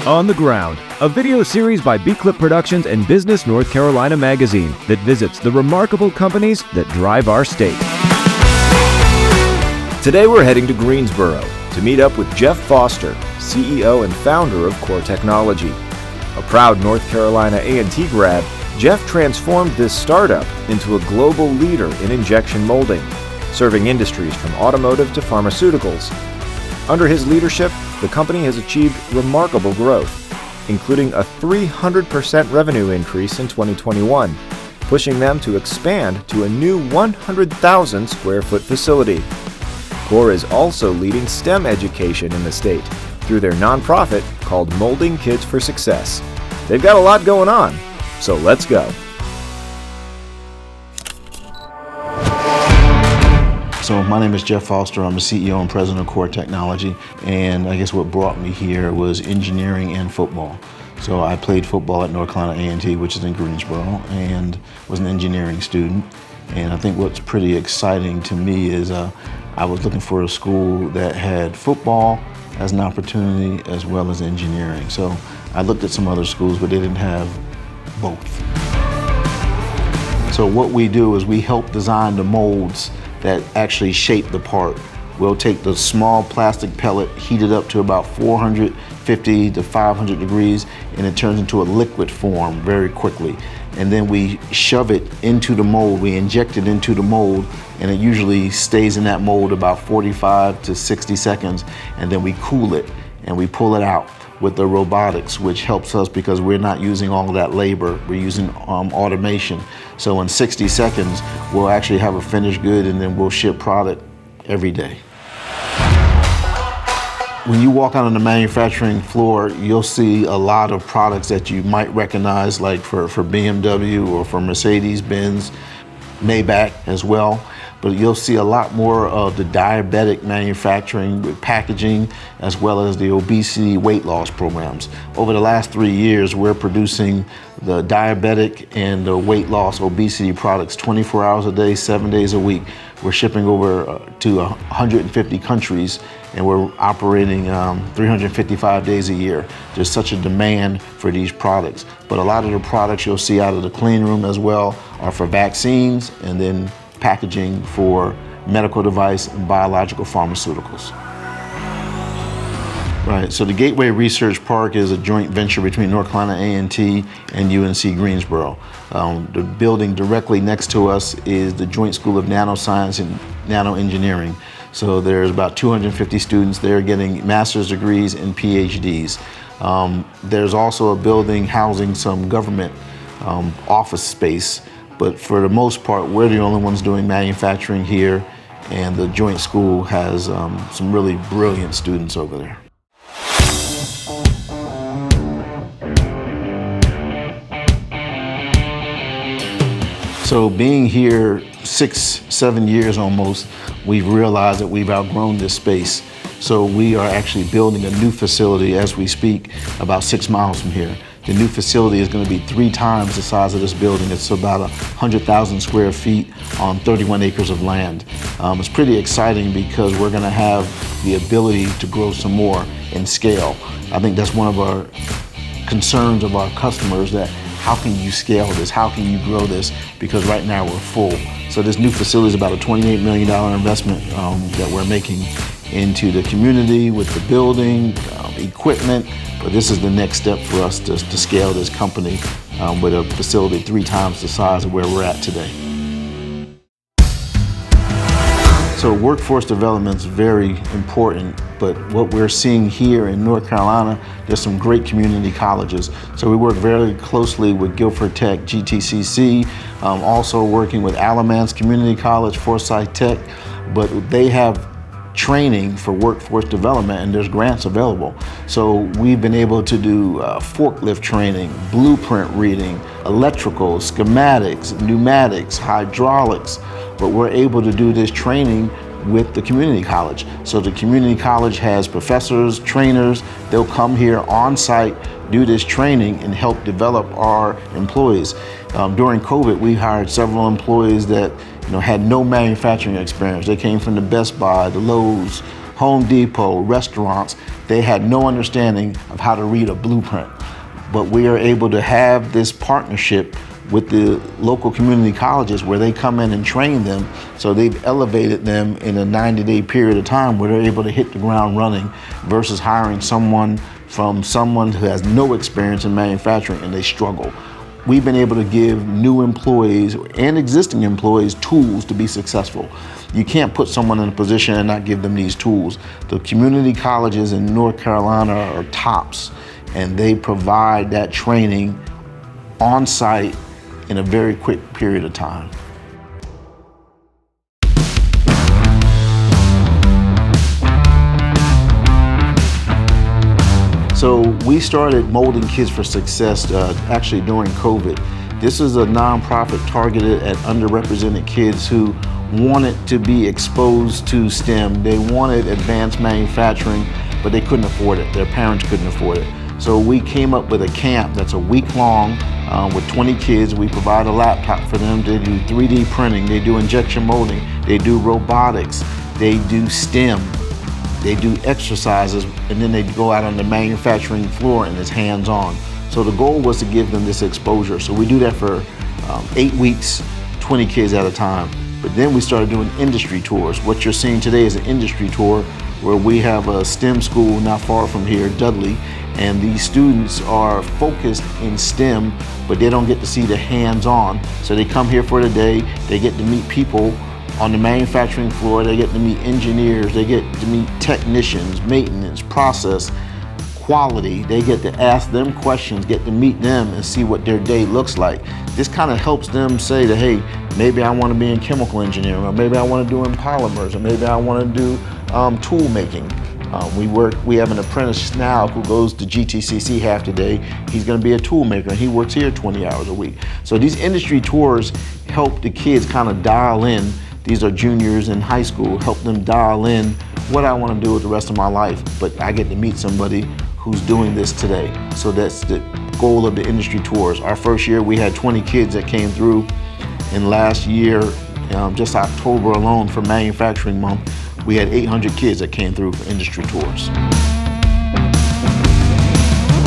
On the Ground, a video series by B-Clip Productions and Business North Carolina magazine that visits the remarkable companies that drive our state. Today we're heading to Greensboro to meet up with Geoff Foster, CEO and founder of Core Technology. A proud North Carolina A&T grad, Geoff transformed this startup into a global leader in injection molding, serving industries from automotive to pharmaceuticals. Under his leadership, the company has achieved remarkable growth, including a 300% revenue increase in 2021, pushing them to expand to a new 100,000 square foot facility. Core is also leading STEM education in the state through their nonprofit called Molding Kids for Success. They've got a lot going on, so let's go. So my name is Geoff Foster. I'm the CEO and president of Core Technology, and I guess what brought me here was engineering and football. So I played football at North Carolina A&T, which is in Greensboro, and was an engineering student. And I think what's pretty exciting to me is I was looking for a school that had football as an opportunity as well as engineering. So I looked at some other schools, but they didn't have both. So what we do is we help design the molds that actually shape the part. We'll take the small plastic pellet, heat it up to about 450 to 500 degrees, and it turns into a liquid form very quickly. And then we shove it into the mold, we inject it into the mold, and it usually stays in that mold about 45 to 60 seconds, and then we cool it and we pull it out with the robotics, which helps us because we're not using all of that labor, we're using automation. So in 60 seconds, we'll actually have a finished good, and then we'll ship product every day. When you walk out on the manufacturing floor, you'll see a lot of products that you might recognize, like for BMW or for Mercedes-Benz, Maybach as well. But you'll see a lot more of the diabetic manufacturing with packaging, as well as the obesity weight loss programs. Over the last 3 years, we're producing the diabetic and the weight loss obesity products 24 hours a day, 7 days a week. We're shipping over to 150 countries, and we're operating 355 days a year. There's such a demand for these products. But a lot of the products you'll see out of the clean room as well are for vaccines, and then packaging for medical device and biological pharmaceuticals. Right, so the Gateway Research Park is a joint venture between North Carolina A&T and UNC Greensboro. The building directly next to us is the Joint School of Nanoscience and Nanoengineering. So there's about 250 students there getting master's degrees and PhDs. There's also a building housing some government office space. But for the most part, we're the only ones doing manufacturing here, and the joint school has some really brilliant students over there. So being here 6-7 years almost, we've realized that we've outgrown this space. So we are actually building a new facility as we speak, about 6 miles from here. The new facility is going to be 3 times the size of this building. It's about 100,000 square feet on 31 acres of land. It's pretty exciting because we're going to have the ability to grow some more in scale. I think that's one of our concerns of our customers, that how can you scale this? How can you grow this? Because right now we're full. So this new facility is about a $28 million investment that we're making into the community with the building, equipment. But this is the next step for us to scale this company with a facility 3 times the size of where we're at today. So workforce development is very important, but what we're seeing here in North Carolina, there's some great community colleges. So we work very closely with Guilford Tech, GTCC, also working with Alamance Community College, Forsyth Tech, but they have training for workforce development, and there's grants available. So we've been able to do forklift training, blueprint reading, electrical, schematics, pneumatics, hydraulics, but we're able to do this training with the community college. So the community college has professors, trainers, they'll come here on site, do this training and help develop our employees. During COVID, we hired several employees that had no manufacturing experience. They came from the Best Buy, the Lowe's, Home Depot, restaurants, they had no understanding of how to read a blueprint. But we are able to have this partnership with the local community colleges where they come in and train them. So they've elevated them in a 90-day period of time where they're able to hit the ground running versus hiring someone who has no experience in manufacturing and they struggle. We've been able to give new employees and existing employees tools to be successful. You can't put someone in a position and not give them these tools. The community colleges in North Carolina are tops, and they provide that training on site in a very quick period of time. So we started Molding Kids for Success actually during COVID. This is a nonprofit targeted at underrepresented kids who wanted to be exposed to STEM. They wanted advanced manufacturing, but they couldn't afford it. Their parents couldn't afford it. So we came up with a camp that's a week long with 20 kids. We provide a laptop for them to do 3D printing. They do injection molding. They do robotics. They do STEM. They do exercises, and then they go out on the manufacturing floor and it's hands-on. So the goal was to give them this exposure. So we do that for 8 weeks, 20 kids at a time. But then we started doing industry tours. What you're seeing today is an industry tour where we have a STEM school not far from here, Dudley, and these students are focused in STEM, but they don't get to see the hands-on. So they come here for the day, they get to meet people on the manufacturing floor, they get to meet engineers, they get to meet technicians, maintenance, process, quality. They get to ask them questions, get to meet them and see what their day looks like. This kind of helps them say that, hey, maybe I want to be in chemical engineering, or maybe I want to do in polymers, or maybe I want to do tool making. We have an apprentice now who goes to GTCC half the day. He's going to be a tool maker, and he works here 20 hours a week. So these industry tours help the kids kind of dial in. These are juniors in high school, help them dial in what I want to do with the rest of my life, but I get to meet somebody who's doing this today. So that's the goal of the industry tours. Our first year we had 20 kids that came through, and last year, just October alone for Manufacturing Month, we had 800 kids that came through for industry tours.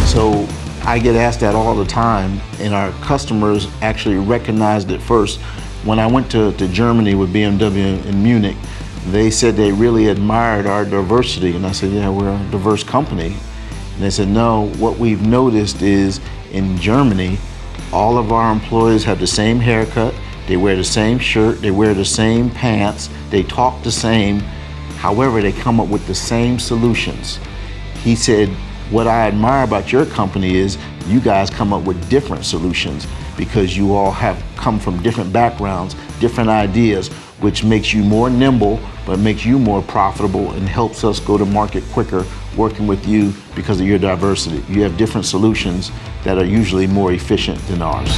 So I get asked that all the time, and our customers actually recognized it first. When I went to Germany with BMW in Munich, they said they really admired our diversity. And I said, yeah, we're a diverse company. And they said, no, what we've noticed is in Germany, all of our employees have the same haircut, they wear the same shirt, they wear the same pants, they talk the same. However, they come up with the same solutions. He said, what I admire about your company is you guys come up with different solutions because you all have come from different backgrounds, different ideas, which makes you more nimble, but makes you more profitable and helps us go to market quicker working with you because of your diversity. You have different solutions that are usually more efficient than ours.